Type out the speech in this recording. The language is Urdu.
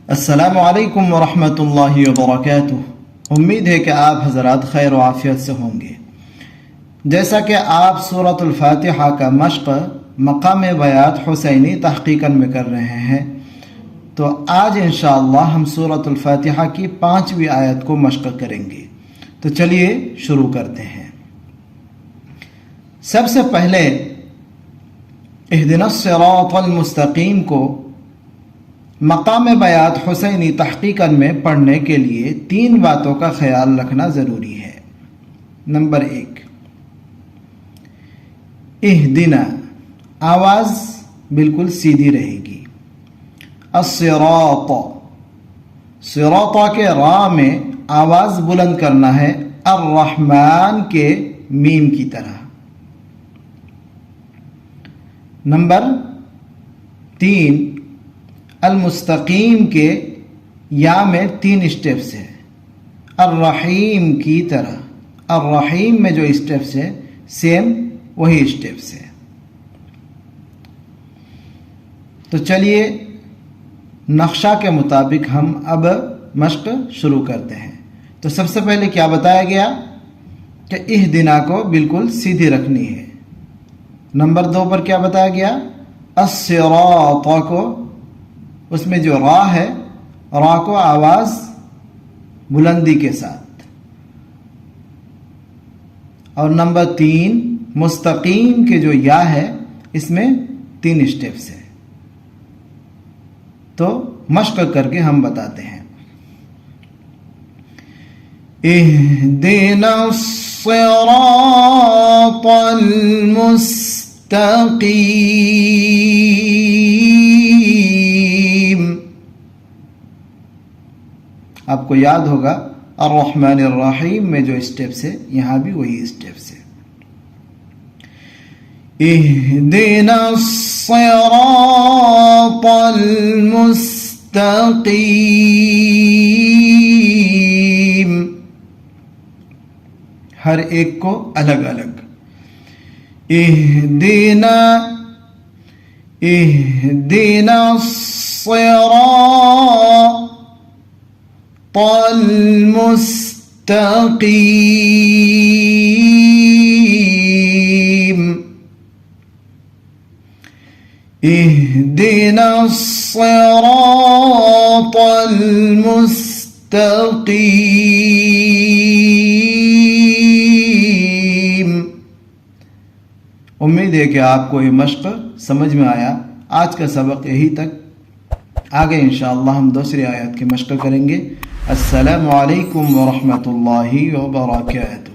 السلام علیکم ورحمۃ اللہ وبرکاتہ۔ امید ہے کہ آپ حضرات خیر و عافیت سے ہوں گے۔ جیسا کہ آپ سورۃ الفاتحہ کا مشق مقام بیات حسینی تحقیقاً میں کر رہے ہیں، تو آج انشاءاللہ ہم سورۃ الفاتحہ کی 5ویں آیت کو مشق کریں گے۔ تو چلیے شروع کرتے ہیں۔ سب سے پہلے اہدنا الصراط المستقیم کو مقام بیات حسینی تحقیقاً میں پڑھنے کے لیے 3 باتوں کا خیال رکھنا ضروری ہے۔ نمبر 1، اہدنا، آواز بالکل سیدھی رہے گی۔ الصراط، صراط کے را میں آواز بلند کرنا ہے الرحمن کے میم کی طرح۔ نمبر 3، المستقیم کے یا میں 3 اسٹیپس ہے، الرحیم کی طرح۔ الرحیم میں جو اسٹیپس ہے سیم وہی اسٹیپس ہے۔ تو چلیے نقشہ کے مطابق ہم اب مشق شروع کرتے ہیں۔ تو سب سے پہلے کیا بتایا گیا کہ اہدنا کو بالکل سیدھی رکھنی ہے۔ نمبر 2 پر کیا بتایا گیا؟ الصراط کو، اس میں جو را ہے، را کو آواز بلندی کے ساتھ۔ اور نمبر 3، مستقیم کے جو یا ہے، اس میں 3 اسٹیپس ہے۔ تو مشق کر کے ہم بتاتے ہیں۔ اہدنا الصراط المستقیم۔ آپ کو یاد ہوگا الرحمن الرحیم میں جو اسٹیپس ہے، یہاں بھی وہی اسٹیپس ہے۔ اہدنا الصراط المستقیم، ہر ایک کو الگ الگ۔ اہدنا الصراط المستقیم، اہدنا الصراط المستقیم۔ امید ہے کہ آپ کو یہ مشق سمجھ میں آیا۔ آج کا سبق یہی تک، آگے انشاءاللہ ہم دوسری آیت کی مشق کریں گے۔ السلام علیکم ورحمۃ اللہ وبرکاتہ۔